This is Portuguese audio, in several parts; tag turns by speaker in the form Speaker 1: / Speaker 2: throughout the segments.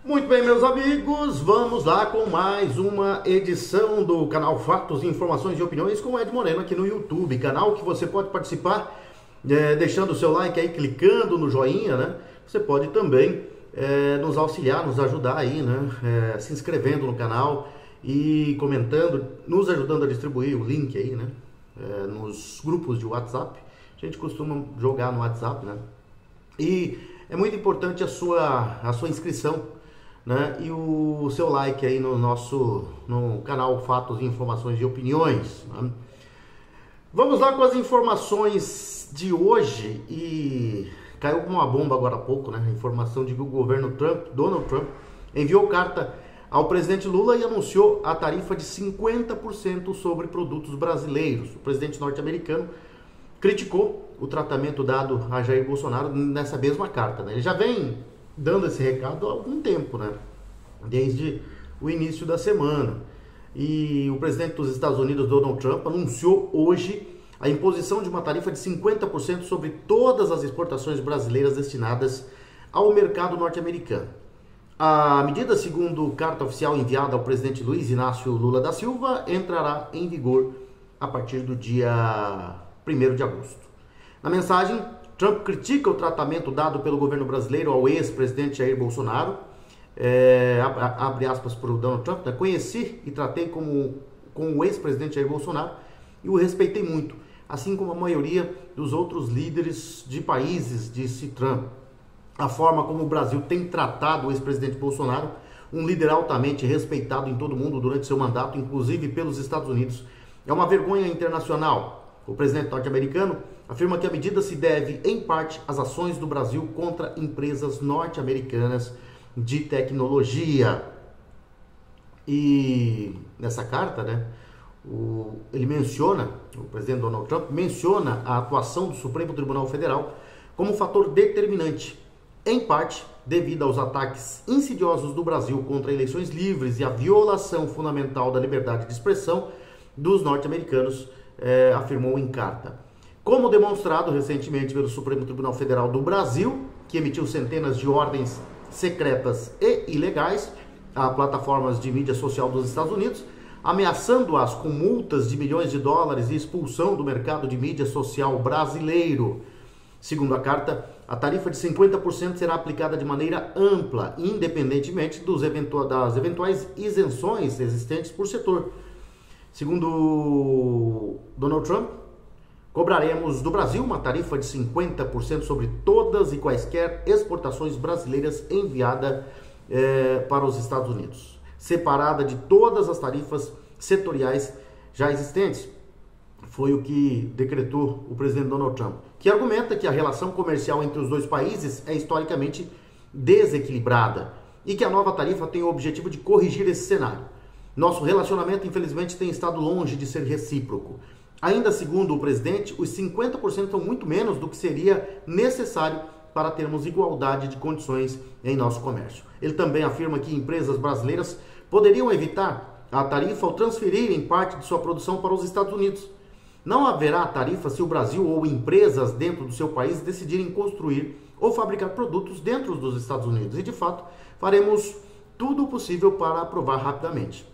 Speaker 1: Muito bem, meus amigos, vamos lá com mais uma edição do canal Fatos, Informações e Opiniões com o Ed Moreno aqui no YouTube, canal que você pode participar deixando o seu like aí, clicando no joinha, né? Você pode também nos auxiliar, nos ajudar aí, né? Se inscrevendo no canal e comentando, nos ajudando a distribuir o link aí, né? Nos grupos de WhatsApp, a gente costuma jogar no WhatsApp, né? E é muito importante a sua inscrição, né? E o seu like aí no canal Fatos, Informações e Opiniões, né? Vamos lá com as informações de hoje. E caiu como uma bomba agora há pouco, né? A informação de que o governo Donald Trump, enviou carta ao presidente Lula e anunciou a tarifa de 50% sobre produtos brasileiros. O presidente norte-americano criticou o tratamento dado a Jair Bolsonaro nessa mesma carta, né? Ele já vem dando esse recado há algum tempo, né? Desde o início da semana. E o presidente dos Estados Unidos, Donald Trump, anunciou hoje a imposição de uma tarifa de 50% sobre todas as exportações brasileiras destinadas ao mercado norte-americano. A medida, segundo carta oficial enviada ao presidente Luiz Inácio Lula da Silva, entrará em vigor a partir do dia 1º de agosto. Na mensagem, Trump critica o tratamento dado pelo governo brasileiro ao ex-presidente Jair Bolsonaro. Abre aspas para o Donald Trump, né? Conheci e tratei com o ex-presidente Jair Bolsonaro e o respeitei muito, assim como a maioria dos outros líderes de países, disse Trump. A forma como o Brasil tem tratado o ex-presidente Bolsonaro, um líder altamente respeitado em todo o mundo durante seu mandato, inclusive pelos Estados Unidos, é uma vergonha internacional. O presidente norte-americano afirma que a medida se deve, em parte, às ações do Brasil contra empresas norte-americanas de tecnologia. E nessa carta, né, o presidente Donald Trump menciona a atuação do Supremo Tribunal Federal como fator determinante, em parte devido aos ataques insidiosos do Brasil contra eleições livres e a violação fundamental da liberdade de expressão dos norte-americanos, afirmou em carta. Como demonstrado recentemente pelo Supremo Tribunal Federal do Brasil, que emitiu centenas de ordens secretas e ilegais a plataformas de mídia social dos Estados Unidos, ameaçando-as com multas de milhões de dólares e expulsão do mercado de mídia social brasileiro. Segundo a carta, a tarifa de 50% será aplicada de maneira ampla, independentemente das eventuais isenções existentes por setor. Segundo Donald Trump, cobraremos do Brasil uma tarifa de 50% sobre todas e quaisquer exportações brasileiras enviadas para os Estados Unidos, separada de todas as tarifas setoriais já existentes. Foi o que decretou o presidente Donald Trump, que argumenta que a relação comercial entre os dois países é historicamente desequilibrada e que a nova tarifa tem o objetivo de corrigir esse cenário. Nosso relacionamento, infelizmente, tem estado longe de ser recíproco. Ainda segundo o presidente, os 50% são muito menos do que seria necessário para termos igualdade de condições em nosso comércio. Ele também afirma que empresas brasileiras poderiam evitar a tarifa ao transferirem parte de sua produção para os Estados Unidos. Não haverá tarifa se o Brasil ou empresas dentro do seu país decidirem construir ou fabricar produtos dentro dos Estados Unidos. E, de fato, faremos tudo o possível para aprovar rapidamente.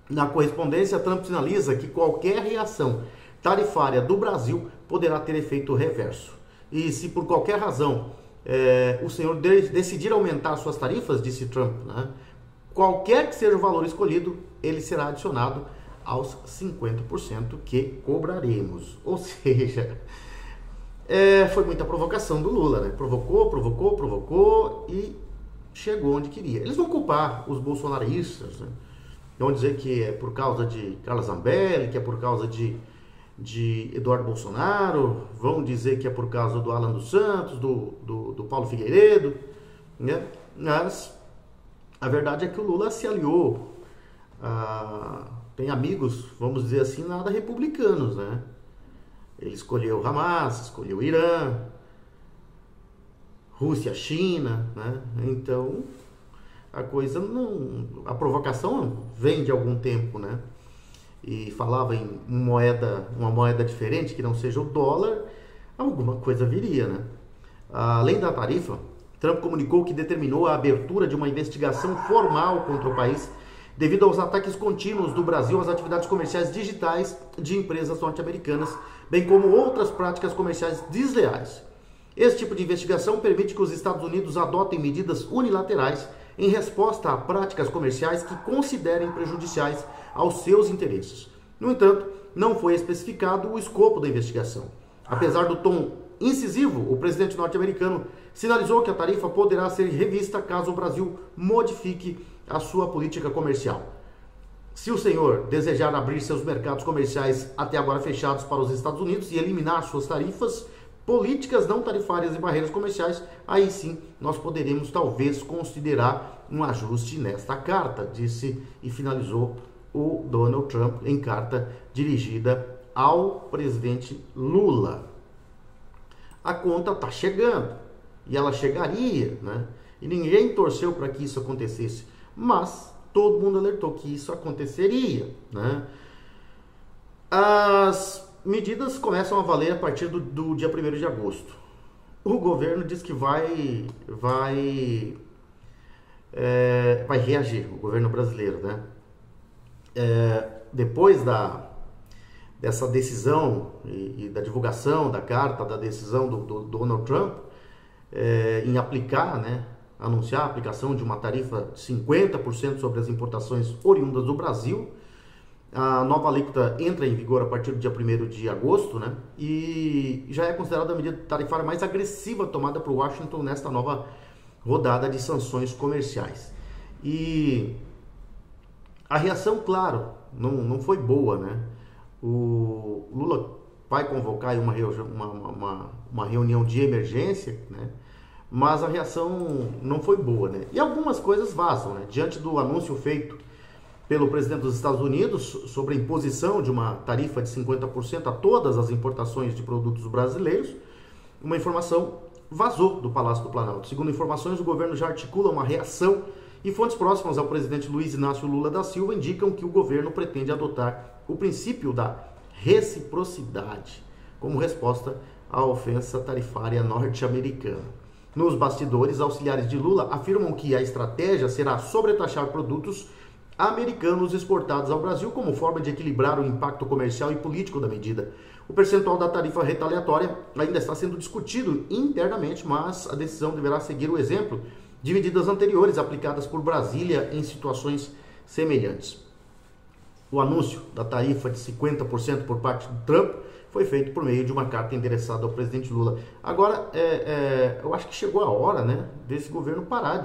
Speaker 1: Na correspondência, Trump sinaliza que qualquer reação tarifária do Brasil poderá ter efeito reverso. E se por qualquer razão o senhor decidir aumentar suas tarifas, disse Trump, né, qualquer que seja o valor escolhido, ele será adicionado aos 50% que cobraremos. Ou seja, foi muita provocação do Lula, né? Provocou e chegou onde queria. Eles vão culpar os bolsonaristas, né? Vão dizer que é por causa de Carla Zambelli, que é por causa de Eduardo Bolsonaro, vão dizer que é por causa do Alan dos Santos, do Paulo Figueiredo, né? Mas a verdade é que o Lula se aliou tem amigos, vamos dizer assim, nada republicanos, né? Ele escolheu Hamas, escolheu Irã, Rússia, China, né? Então a coisa não, a provocação vem de algum tempo, né? E falava em uma moeda diferente que não seja o dólar, alguma coisa viria, né? Além da tarifa, Trump comunicou que determinou a abertura de uma investigação formal contra o país devido aos ataques contínuos do Brasil às atividades comerciais digitais de empresas norte-americanas, bem como outras práticas comerciais desleais. Esse tipo de investigação permite que os Estados Unidos adotem medidas unilaterais em resposta a práticas comerciais que considerem prejudiciais aos seus interesses. No entanto, não foi especificado o escopo da investigação. Apesar do tom incisivo, o presidente norte-americano sinalizou que a tarifa poderá ser revista caso o Brasil modifique a sua política comercial. Se o senhor desejar abrir seus mercados comerciais até agora fechados para os Estados Unidos e eliminar suas tarifas, políticas não tarifárias e barreiras comerciais, aí sim nós poderemos talvez considerar um ajuste nesta carta, disse e finalizou o Donald Trump em carta dirigida ao presidente Lula. A conta está chegando e ela chegaria, né? E ninguém torceu para que isso acontecesse, mas todo mundo alertou que isso aconteceria, né? As medidas começam a valer a partir do dia 1º de agosto. O governo diz que vai reagir, o governo brasileiro, né? Depois dessa decisão e da divulgação da carta, da decisão do Donald Trump em aplicar, né, anunciar a aplicação de uma tarifa de 50% sobre as importações oriundas do Brasil, a nova alíquota entra em vigor a partir do dia 1º de agosto, né, e já é considerada a medida tarifária mais agressiva tomada por Washington nesta nova rodada de sanções comerciais. E a reação, claro, não foi boa, né? O Lula vai convocar uma reunião de emergência, né? Mas a reação não foi boa, né? E algumas coisas vazam, né? Diante do anúncio feito pelo presidente dos Estados Unidos sobre a imposição de uma tarifa de 50% a todas as importações de produtos brasileiros, uma informação vazou do Palácio do Planalto. Segundo informações, o governo já articula uma reação e fontes próximas ao presidente Luiz Inácio Lula da Silva indicam que o governo pretende adotar o princípio da reciprocidade como resposta à ofensa tarifária norte-americana. Nos bastidores, auxiliares de Lula afirmam que a estratégia será sobretaxar produtos americanos exportados ao Brasil como forma de equilibrar o impacto comercial e político da medida. O percentual da tarifa retaliatória ainda está sendo discutido internamente, mas a decisão deverá seguir o exemplo de medidas anteriores aplicadas por Brasília em situações semelhantes. O anúncio da tarifa de 50% por parte do Trump foi feito por meio de uma carta endereçada ao presidente Lula. Agora, eu acho que chegou a hora, né, desse governo parar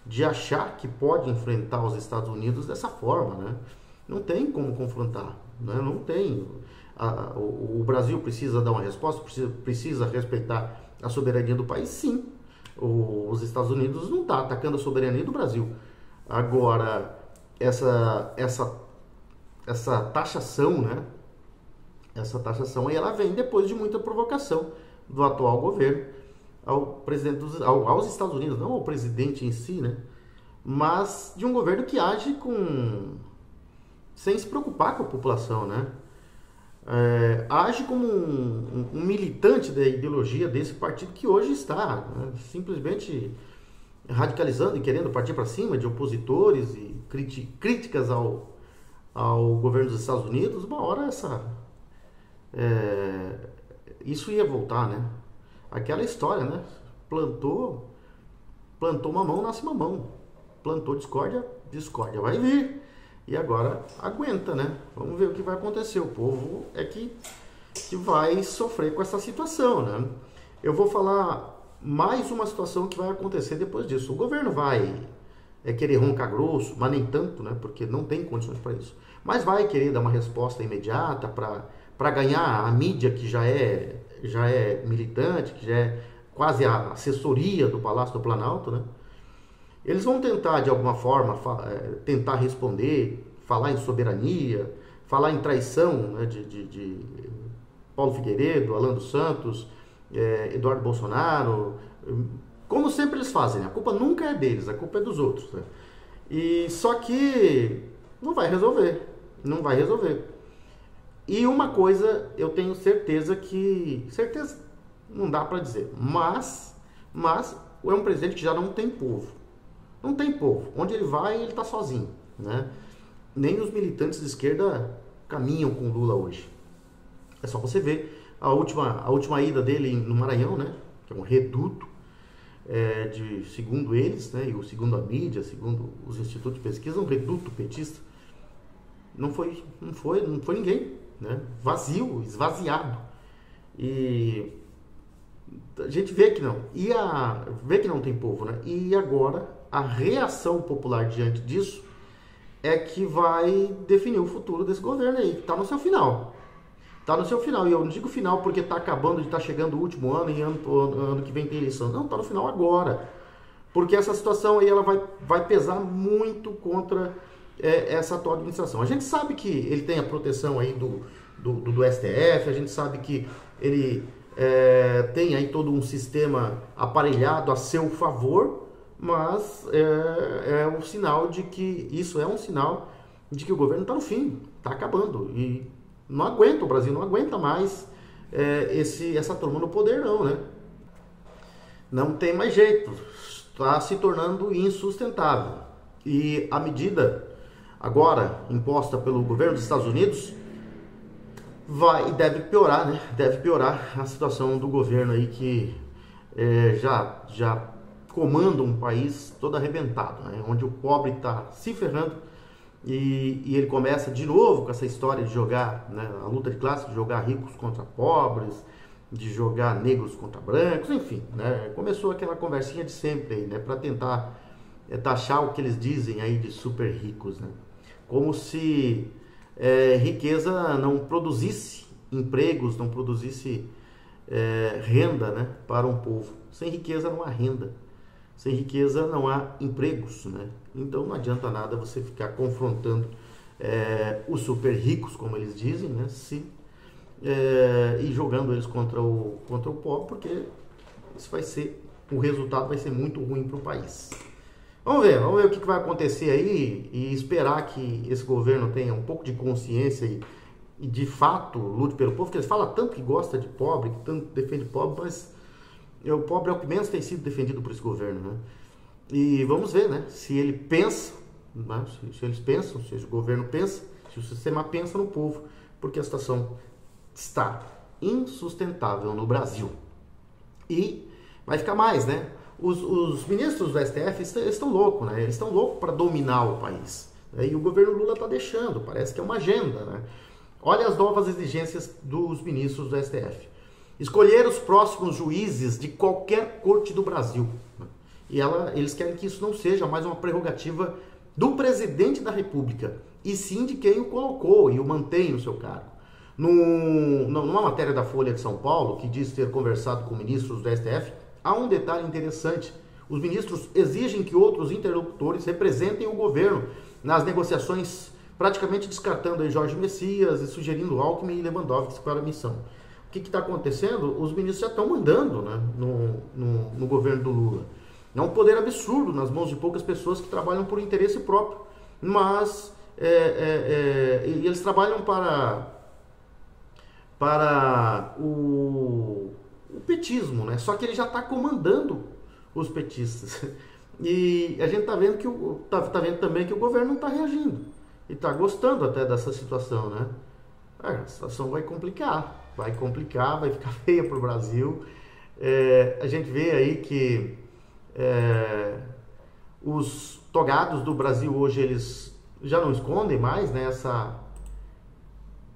Speaker 1: de achar que pode enfrentar os Estados Unidos dessa forma, né? Não tem como confrontar, né? Não tem. O Brasil precisa dar uma resposta, precisa respeitar a soberania do país, sim. Os Estados Unidos não estão atacando a soberania do Brasil. Agora, essa taxação, né? Essa taxação aí, ela vem depois de muita provocação do atual governo aos Estados Unidos, não ao presidente em si, né? Mas de um governo que age sem se preocupar com a população, né? Age como um militante da ideologia desse partido que hoje está, né, simplesmente radicalizando e querendo partir para cima de opositores e críticas ao governo dos Estados Unidos. Uma hora isso ia voltar, né? Aquela história, né? Plantou mamão, nasce mamão. Plantou discórdia, discórdia vai vir. E agora aguenta, né? Vamos ver o que vai acontecer. O povo é que vai sofrer com essa situação, né? Eu vou falar mais uma situação que vai acontecer depois disso. O governo vai querer roncar grosso, mas nem tanto, né? Porque não tem condições para isso. Mas vai querer dar uma resposta imediata para ganhar a mídia que já é militante, que já é quase a assessoria do Palácio do Planalto, né? Eles vão tentar, de alguma forma, tentar responder, falar em soberania, falar em traição, né, de Paulo Figueiredo, Alan dos Santos, Eduardo Bolsonaro, como sempre eles fazem, né? A culpa nunca é deles, a culpa é dos outros, né? E só que não vai resolver. E uma coisa eu tenho certeza não dá para dizer, mas é um presidente que já não tem povo. Não tem povo. Onde ele vai, ele está sozinho, né? Nem os militantes de esquerda caminham com Lula hoje. É só você ver a última ida dele no Maranhão, né? Que é um reduto, segundo eles, né? E segundo a mídia, segundo os institutos de pesquisa, um reduto petista. Não foi ninguém, né? Vazio, esvaziado. E a gente vê que não. Vê que não tem povo, né? E agora a reação popular diante disso é que vai definir o futuro desse governo aí, que está no seu final. Está no seu final. E eu não digo final porque está acabando de estar chegando o último ano e ano que vem tem eleição. Não, está no final agora. Porque essa situação aí ela vai pesar muito contra essa atual administração. A gente sabe que ele tem a proteção aí do STF, a gente sabe que ele tem aí todo um sistema aparelhado a seu favor, mas é um sinal de que o governo está no fim, está acabando e não aguenta, o Brasil não aguenta mais essa turma no poder não, né? Não tem mais jeito, está se tornando insustentável. E a medida agora imposta pelo governo dos Estados Unidos deve piorar, né? Deve piorar a situação do governo aí que já comanda um país todo arrebentado, né? Onde o pobre está se ferrando e ele começa de novo com essa história de jogar, né, a luta de classe, de jogar ricos contra pobres, de jogar negros contra brancos, enfim, né? Começou aquela conversinha de sempre aí, né? Para tentar taxar o que eles dizem aí de super ricos, né? Como se riqueza não produzisse empregos, não produzisse renda, né, para um povo. Sem riqueza não há renda, sem riqueza não há empregos, né? Então não adianta nada você ficar confrontando os super ricos, como eles dizem, né, e jogando eles contra o pobre, porque o resultado vai ser muito ruim para o país. Vamos ver o que vai acontecer aí e esperar que esse governo tenha um pouco de consciência e de fato lute pelo povo, porque eles falam tanto que gosta de pobre, que tanto defende pobre, mas o pobre é o que menos tem sido defendido por esse governo, né? E vamos ver, né, se ele pensa, né, se eles pensam, se o governo pensa, se o sistema pensa no povo, porque a situação está insustentável no Brasil. E vai ficar mais, né? Os ministros do STF estão loucos, né? Eles estão loucos para dominar o país. E o governo Lula está deixando, parece que é uma agenda, né? Olha as novas exigências dos ministros do STF. Escolher os próximos juízes de qualquer corte do Brasil. E eles querem que isso não seja mais uma prerrogativa do presidente da República, e sim de quem o colocou e o mantém no seu cargo. Numa matéria da Folha de São Paulo, que diz ter conversado com ministros do STF, há um detalhe interessante. Os ministros exigem que outros interlocutores representem o governo nas negociações, praticamente descartando aí Jorge Messias e sugerindo Alckmin e Lewandowski para a missão. O que está acontecendo? Os ministros já estão mandando, né, no governo do Lula. É um poder absurdo nas mãos de poucas pessoas que trabalham por interesse próprio, mas eles trabalham para o petismo, né? Só que ele já está comandando os petistas. E a gente está vendo vendo também que o governo não está reagindo e está gostando até dessa situação, né? A situação vai complicar, vai ficar feia para o Brasil. A gente vê aí que os togados do Brasil hoje eles já não escondem mais, né,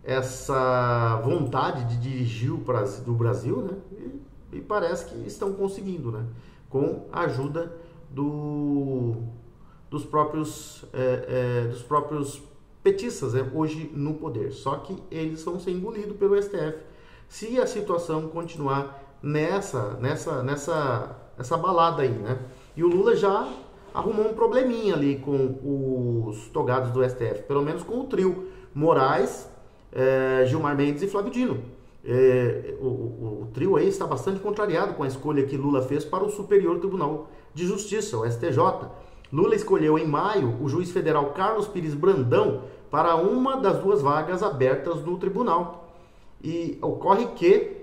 Speaker 1: essa vontade de dirigir do Brasil, né? E parece que estão conseguindo, né? Com a ajuda dos próprios petistas, né, hoje no poder. Só que eles vão ser engolidos pelo STF se a situação continuar nessa balada aí, né? E o Lula já arrumou um probleminha ali com os togados do STF, pelo menos com o trio Moraes, Gilmar Mendes e Flávio Dino. O trio aí está bastante contrariado com a escolha que Lula fez para o Superior Tribunal de Justiça, o STJ. Lula escolheu em maio o juiz federal Carlos Pires Brandão para uma das duas vagas abertas no tribunal. E ocorre que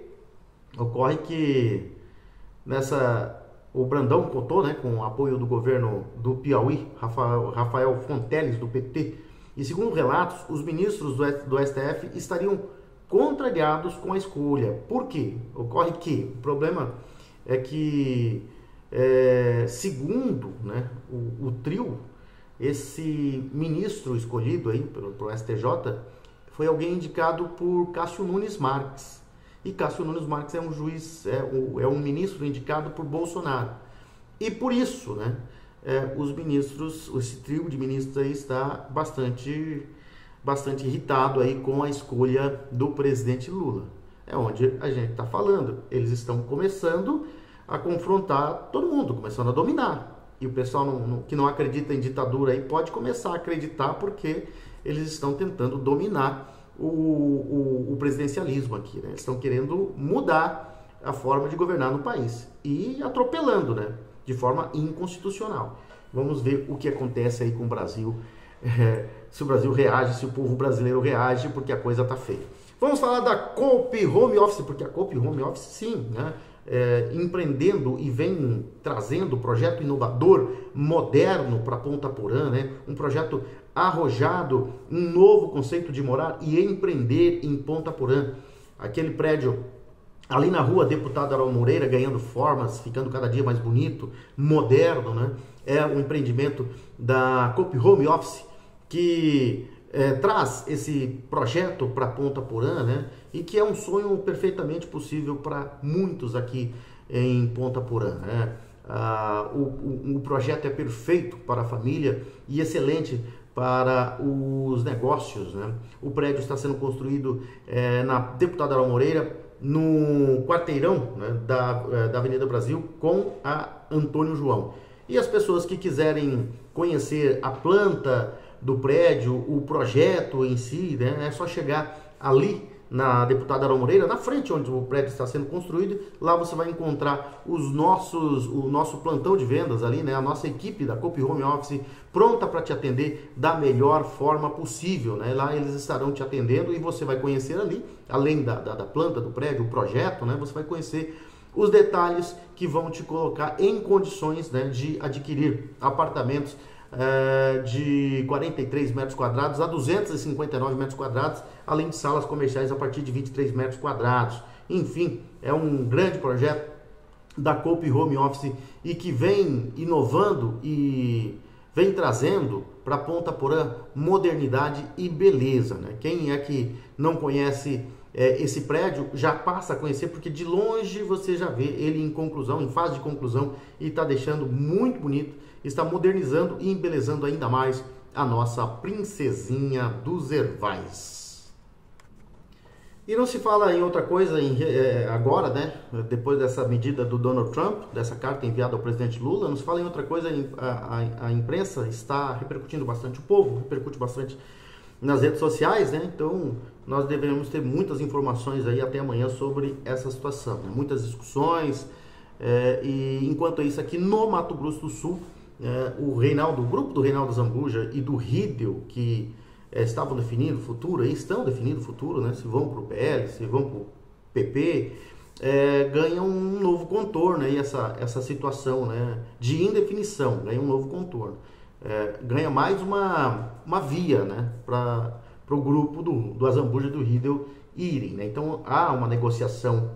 Speaker 1: o Brandão contou, né, com o apoio do governo do Piauí, Rafael Fonteles, do PT, e segundo relatos, os ministros do STF estariam contrariados com a escolha. Por quê? Ocorre que o problema é que, segundo, né, o trio, esse ministro escolhido aí pelo STJ foi alguém indicado por Cássio Nunes Marques. E Cássio Nunes Marques é um juiz, é um ministro indicado por Bolsonaro. E por isso, né, os ministros, esse trio de ministros aí está bastante irritado aí com a escolha do presidente Lula. É onde a gente está falando. Eles estão começando a confrontar todo mundo, começando a dominar. E o pessoal que não acredita em ditadura aí pode começar a acreditar, porque eles estão tentando dominar o presidencialismo aqui, né? Eles estão querendo mudar a forma de governar no país e atropelando, né, de forma inconstitucional. Vamos ver o que acontece aí com o Brasil, se o Brasil reage, se o povo brasileiro reage, porque a coisa tá feia. Vamos falar da Coop Home Office, porque a Coop Home Office, sim, né, empreendendo e vem trazendo projeto inovador, moderno para Ponta Porã, né? Um projeto arrojado, um novo conceito de morar e empreender em Ponta Porã. Aquele prédio ali na rua Deputado Araújo Moreira, ganhando formas, ficando cada dia mais bonito, moderno, né? É um empreendimento da Coop Home Office que traz esse projeto para Ponta Porã, né? E que é um sonho perfeitamente possível para muitos aqui em Ponta Porã, né? O projeto é perfeito para a família e excelente para os negócios, né? O prédio está sendo construído na Deputado Araújo Moreira, no quarteirão, né, da Avenida Brasil, com a Antônio João. E as pessoas que quiserem conhecer a planta do prédio, o projeto em si, né, é só chegar ali na Deputada Araújo Moreira, na frente onde o prédio está sendo construído. Lá você vai encontrar o nosso plantão de vendas ali, né, a nossa equipe da Coop Home Office pronta para te atender da melhor forma possível, né? Lá eles estarão te atendendo e você vai conhecer ali, além da planta do prédio, o projeto, né, você vai conhecer os detalhes que vão te colocar em condições, né, de adquirir apartamentos de 43 metros quadrados a 259 metros quadrados, além de salas comerciais a partir de 23 metros quadrados. Enfim, é um grande projeto da Coop Home Office e que vem inovando e vem trazendo para Ponta Porã modernidade e beleza, né? Quem é que não conhece esse prédio já passa a conhecer, porque de longe você já vê ele em conclusão, em fase de conclusão, e está deixando muito bonito, está modernizando e embelezando ainda mais a nossa princesinha dos Hervais. E não se fala em outra coisa agora, né? Depois dessa medida do Donald Trump, dessa carta enviada ao presidente Lula, não se fala em outra coisa. A imprensa está repercutindo bastante, o povo repercute bastante nas redes sociais, né? Então nós devemos ter muitas informações aí até amanhã sobre essa situação, né? Muitas discussões, e enquanto isso aqui no Mato Grosso do Sul, o grupo do Reinaldo Zambuja e do Riedel, que estavam definindo o futuro, aí estão definindo o futuro, né? Se vão para o PL, se vão para o PP, ganham um novo contorno aí, essa situação, né, de indefinição, ganha um novo contorno. Ganha mais uma via, né, para o grupo do Azambuja e do Riedel irem, né? Então há uma negociação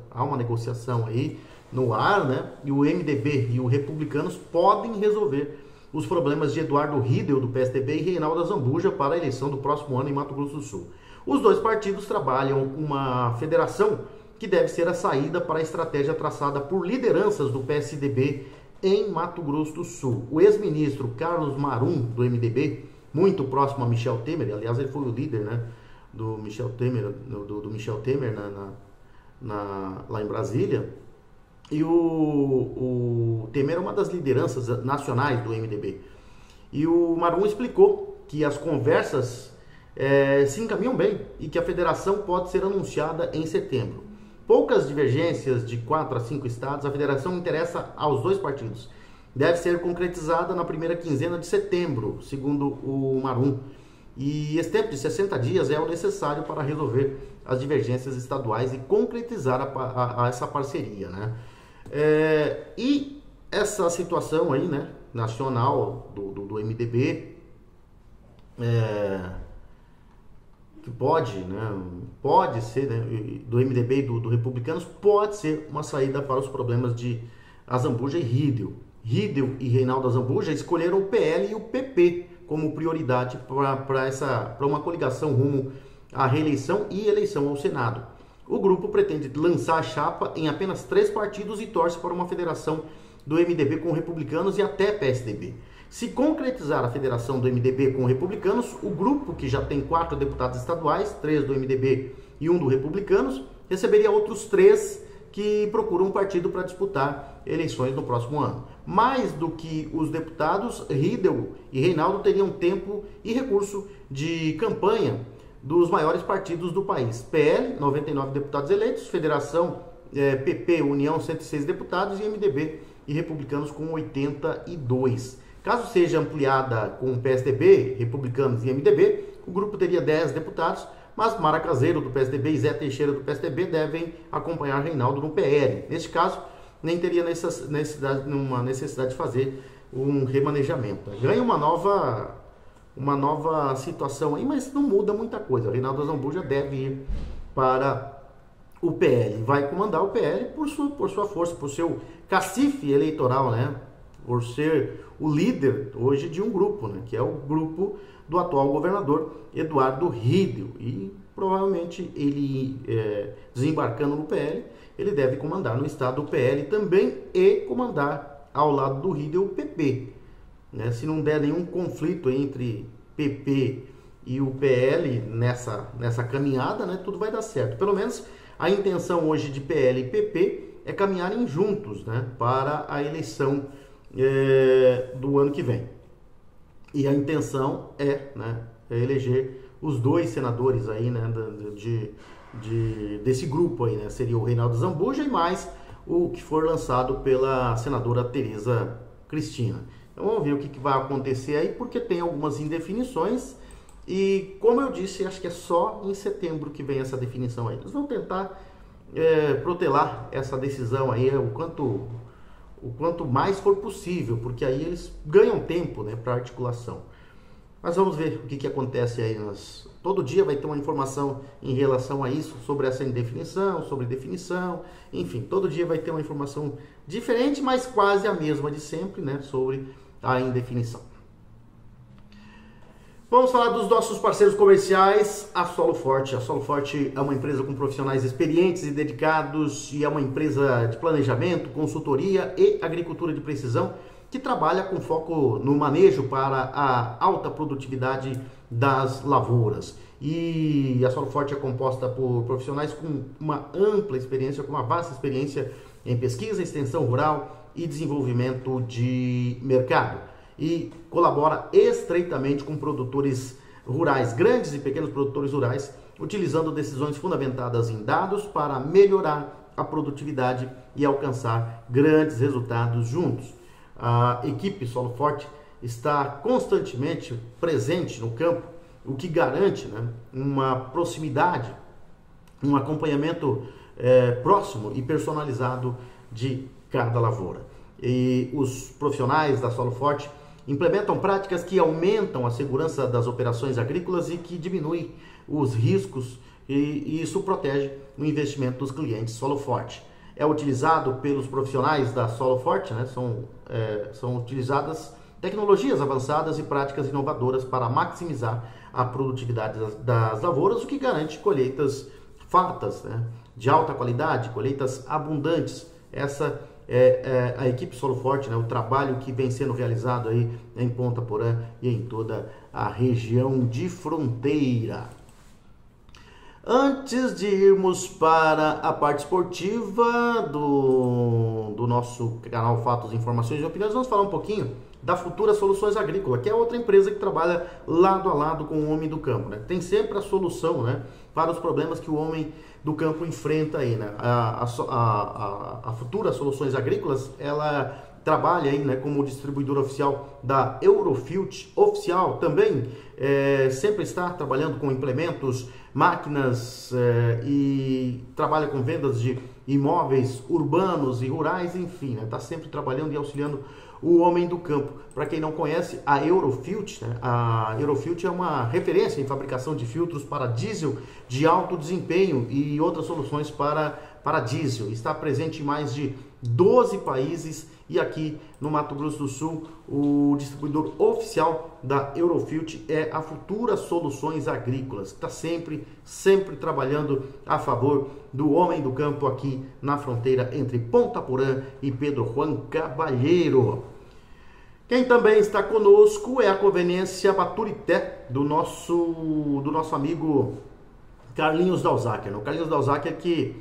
Speaker 1: aí no ar, né? E o MDB e os republicanos podem resolver os problemas de Eduardo Riedel, do PSDB, e Reinaldo Azambuja para a eleição do próximo ano em Mato Grosso do Sul. Os dois partidos trabalham uma federação que deve ser a saída para a estratégia traçada por lideranças do PSDB em Mato Grosso do Sul. O ex-ministro Carlos Marum, do MDB, muito próximo a Michel Temer, aliás, ele foi o líder, né, do Michel Temer, lá em Brasília, e o Temer é uma das lideranças nacionais do MDB. E o Marum explicou que as conversas se encaminham bem e que a federação pode ser anunciada em setembro. Poucas divergências de 4 a 5 estados, a federação interessa aos dois partidos. Deve ser concretizada na primeira quinzena de setembro, segundo o Marum. E esse tempo de 60 dias é o necessário para resolver as divergências estaduais e concretizar essa parceria, né? E essa situação aí, né, nacional do MDB, que pode ser, né, do MDB e do Republicanos, pode ser uma saída para os problemas de Azambuja e Riedel. Riedel e Reinaldo Azambuja escolheram o PL e o PP como prioridade para uma coligação rumo à reeleição e eleição ao Senado. O grupo pretende lançar a chapa em apenas 3 partidos e torce para uma federação do MDB com Republicanos e até PSDB. Se concretizar a federação do MDB com Republicanos, o grupo, que já tem 4 deputados estaduais, 3 do MDB e 1 do Republicanos, receberia outros 3 que procuram um partido para disputar eleições no próximo ano. Mais do que os deputados, Riedel e Reinaldo teriam tempo e recurso de campanha dos maiores partidos do país. PL, 99 deputados eleitos, Federação, PP, União, 106 deputados e MDB e Republicanos com 82. Caso seja ampliada com PSDB, Republicanos e MDB, o grupo teria 10 deputados, mas Mara Caseiro do PSDB e Zé Teixeira do PSDB devem acompanhar Reinaldo no PL. Neste caso, nem teria necessidade de fazer um remanejamento. Ganha uma nova situação aí, mas não muda muita coisa. Reinaldo Azambuja deve ir para o PL. Vai comandar o PL por sua força, por seu cacife eleitoral, né? Por ser o líder hoje de um grupo, né? Que é o grupo do atual governador Eduardo Riedel. E provavelmente ele, desembarcando no PL, ele deve comandar no estado o PL também e comandar ao lado do Riedel o PP. Né? Se não der nenhum conflito entre PP e o PL nessa caminhada, né, tudo vai dar certo. Pelo menos a intenção hoje de PL e PP é caminharem juntos, né, para a eleição do ano que vem. E a intenção é eleger os 2 senadores aí, né, desse grupo aí, né, seria o Reinaldo Azambuja e mais o que for lançado pela senadora Tereza Cristina. Então vamos ver o que vai acontecer aí, porque tem algumas indefinições e, como eu disse, acho que é só em setembro que vem essa definição aí. Eles vão tentar protelar essa decisão aí o quanto mais for possível, porque aí eles ganham tempo, né, para articulação. Mas vamos ver o que acontece aí. Todo dia vai ter uma informação em relação a isso, sobre essa indefinição, sobre definição, enfim, todo dia vai ter uma informação diferente, mas quase a mesma de sempre, né, sobre a indefinição. Vamos falar dos nossos parceiros comerciais, a Solo Forte. A Solo Forte é uma empresa com profissionais experientes e dedicados e é uma empresa de planejamento, consultoria e agricultura de precisão que trabalha com foco no manejo para a alta produtividade das lavouras. E a Solo Forte é composta por profissionais com uma ampla experiência, com uma vasta experiência em pesquisa, extensão rural e desenvolvimento de mercado. E colabora estreitamente com produtores rurais, grandes e pequenos produtores rurais, utilizando decisões fundamentadas em dados para melhorar a produtividade e alcançar grandes resultados juntos. A equipe Solo Forte está constantemente presente no campo, o que garante, né, uma proximidade, um acompanhamento próximo e personalizado de cada lavoura. E os profissionais da Solo Forte implementam práticas que aumentam a segurança das operações agrícolas e que diminuem os riscos e isso protege o investimento dos clientes Solo Forte. É utilizado pelos profissionais da Solo Forte, né? São utilizadas tecnologias avançadas e práticas inovadoras para maximizar a produtividade das lavouras, o que garante colheitas fartas, né, de alta qualidade, colheitas abundantes. Essa é a equipe Solo Forte, né, o trabalho que vem sendo realizado aí em Ponta Porã e em toda a região de fronteira. Antes de irmos para a parte esportiva do nosso canal Fatos, Informações e Opiniões, vamos falar um pouquinho da Futura Soluções Agrícola, que é outra empresa que trabalha lado a lado com o homem do campo, né? Tem sempre a solução, né, para os problemas que o homem do campo enfrenta aí, né? A Futura Soluções Agrícolas, ela trabalha aí, né, como distribuidora oficial da Eurofield oficial, também sempre está trabalhando com implementos, máquinas e trabalha com vendas de imóveis urbanos e rurais, enfim, né? Tá sempre trabalhando e auxiliando o homem do campo. Para quem não conhece, a Eurofilt, né? A Eurofilt é uma referência em fabricação de filtros para diesel de alto desempenho e outras soluções para diesel. Está presente em mais de 12 países e aqui no Mato Grosso do Sul o distribuidor oficial da Eurofilt é a Futura Soluções Agrícolas, que está sempre trabalhando a favor do homem do campo aqui na fronteira entre Ponta Porã e Pedro Juan Cavalheiro. Quem também está conosco é a Conveniência Baturité do nosso amigo Carlinhos Dalzacker. O Carlinhos Dalzacker que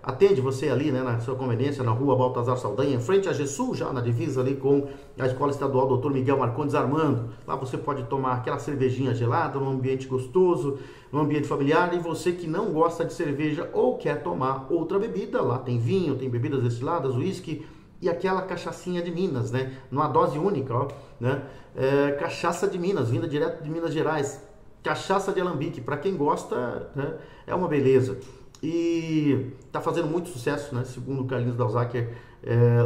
Speaker 1: atende você ali, né, na sua conveniência, na rua Baltazar Saldanha, em frente a GESUL, já na divisa ali com a Escola Estadual Dr. Miguel Marcondes Armando. Lá você pode tomar aquela cervejinha gelada, num ambiente gostoso, num ambiente familiar. E você que não gosta de cerveja ou quer tomar outra bebida, lá tem vinho, tem bebidas destiladas, uísque e aquela cachaçinha de Minas, né, numa dose única, ó, né, cachaça de Minas, vinda direto de Minas Gerais, cachaça de alambique, para quem gosta, né, é uma beleza. E está fazendo muito sucesso, né, segundo o Carlinhos Dalzacker,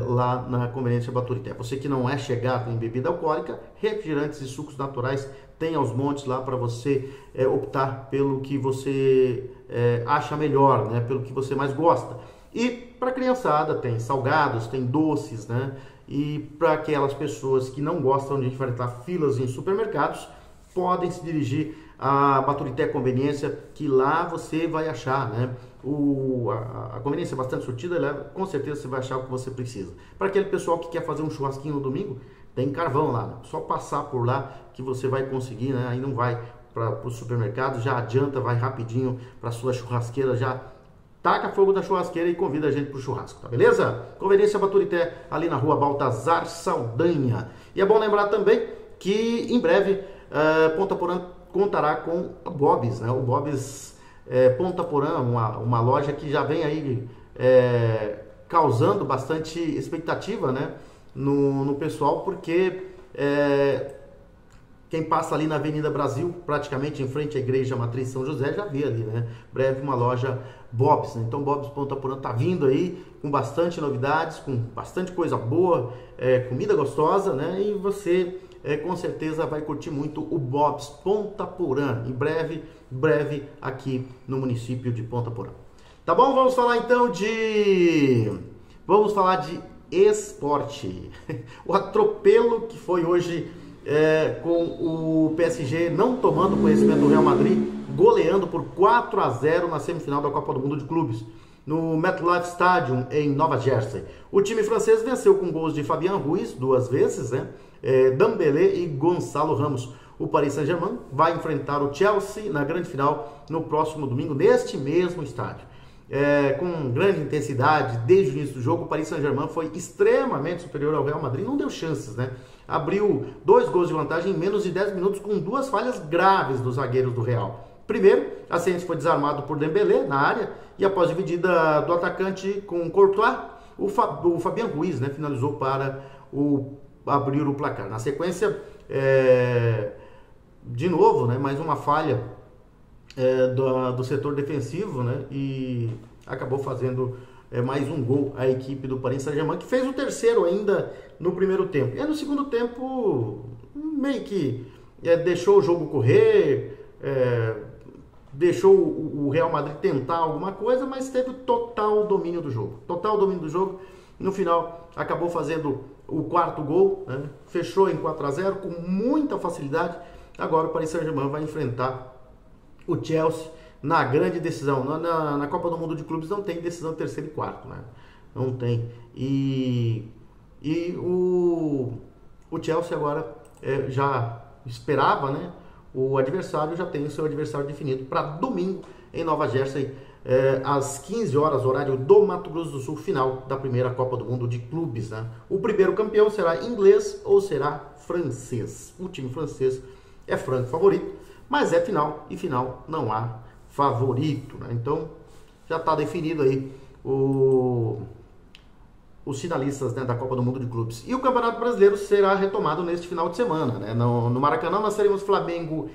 Speaker 1: lá na Conveniência Baturité. Você que não é chegado em bebida alcoólica, refrigerantes e sucos naturais tem aos montes lá para você optar pelo que você acha melhor, né, pelo que você mais gosta. E para criançada tem salgados, tem doces, né, e para aquelas pessoas que não gostam de enfrentar filas em supermercados, podem se dirigir à Baturité Conveniência, que lá você vai achar, né, a conveniência é bastante surtida, com certeza você vai achar o que você precisa. Para aquele pessoal que quer fazer um churrasquinho no domingo, tem carvão lá, né? Só passar por lá que você vai conseguir, né? Aí não vai para o supermercado, já adianta, vai rapidinho para sua churrasqueira, já taca fogo da churrasqueira e convida a gente para o churrasco, tá beleza? Conveniência Baturité, ali na rua Baltazar Saldanha. E é bom lembrar também que em breve Ponta Porã contará com o Bob's, né? O Bob's Ponta Porã, uma loja que já vem aí causando bastante expectativa, né, no pessoal, porque quem passa ali na Avenida Brasil, praticamente em frente à Igreja Matriz São José, já vê ali, né, breve uma loja Bob's, né? Então Bob's Ponta Porã tá vindo aí com bastante novidades, com bastante coisa boa, comida gostosa, né, e você com certeza vai curtir muito o Bob's Ponta Porã, em breve aqui no município de Ponta Porã. Tá bom? Vamos falar então de esporte. O atropelo que foi hoje com o PSG não tomando conhecimento do Real Madrid, goleando por 4-0 na semifinal da Copa do Mundo de Clubes, no MetLife Stadium em Nova Jersey. O time francês venceu com gols de Fabien Ruiz 2 vezes, né? Dembélé e Gonçalo Ramos. O Paris Saint-Germain vai enfrentar o Chelsea na grande final no próximo domingo, neste mesmo estádio. Com grande intensidade, desde o início do jogo, o Paris Saint-Germain foi extremamente superior ao Real Madrid, não deu chances, né? Abriu 2 gols de vantagem em menos de 10 minutos com 2 falhas graves dos zagueiros do Real. Primeiro, Asensio foi desarmado por Dembélé na área e após dividida do atacante com Courtois, o Fabien Ruiz, né, finalizou para abrir o placar. Na sequência, de novo, né, mais uma falha do setor defensivo, né, e acabou fazendo mais um gol a equipe do Paris Saint-Germain, que fez o terceiro ainda no primeiro tempo. E no segundo tempo, meio que deixou o jogo correr, deixou o Real Madrid tentar alguma coisa, mas teve total domínio do jogo. Total domínio do jogo. No final, acabou fazendo o 4º gol, né? Fechou em 4-0 com muita facilidade. Agora o Paris Saint-Germain vai enfrentar o Chelsea na grande decisão. Na Copa do Mundo de Clubes não tem decisão terceiro e quarto, né? Não tem. E o Chelsea agora já esperava, né? O adversário já tem o seu adversário definido para domingo em Nova Jersey, às 15 horas, horário do Mato Grosso do Sul, final da primeira Copa do Mundo de Clubes, né? O primeiro campeão será inglês ou será francês. O time francês é franco favorito, mas é final, e final não há favorito, né? Então já está definido aí os finalistas, né, da Copa do Mundo de Clubes. E o Campeonato Brasileiro será retomado neste final de semana, né? No Maracanã nós teremos Flamengo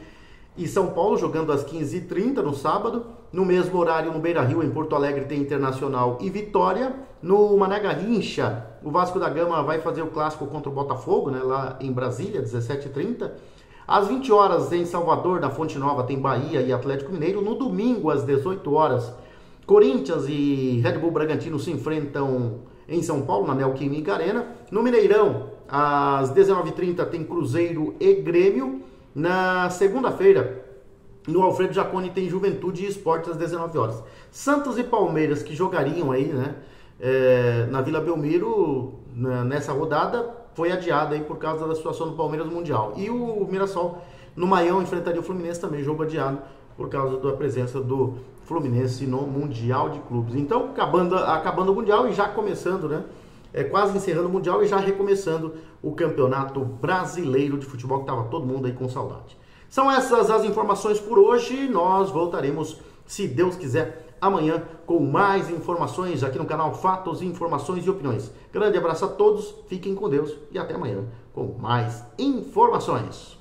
Speaker 1: e São Paulo jogando às 15h30 no sábado, No mesmo horário, no Beira-Rio, em Porto Alegre, tem Internacional e Vitória. No Mané Garrincha, o Vasco da Gama vai fazer o clássico contra o Botafogo, né, lá em Brasília, 17h30. Às 20 horas, em Salvador, na Fonte Nova, tem Bahia e Atlético Mineiro. No domingo, às 18 horas, Corinthians e Red Bull Bragantino se enfrentam em São Paulo, na Neoquímica Arena. No Mineirão, às 19h30, tem Cruzeiro e Grêmio. Na segunda-feira, no Alfredo Jaconi, tem Juventude e Sport às 19 horas. Santos e Palmeiras, que jogariam aí, né, na Vila Belmiro, nessa rodada, foi adiada aí por causa da situação do Palmeiras no Mundial. E o Mirassol, no Maião, enfrentaria o Fluminense também, jogo adiado por causa da presença do Fluminense no Mundial de Clubes. Então, acabando o Mundial e já começando, né, quase encerrando o Mundial e já recomeçando o Campeonato Brasileiro de Futebol, que estava todo mundo aí com saudade. São essas as informações por hoje. Nós voltaremos, se Deus quiser, amanhã com mais informações aqui no canal Fatos, Informações e Opiniões. Grande abraço a todos, fiquem com Deus e até amanhã com mais informações.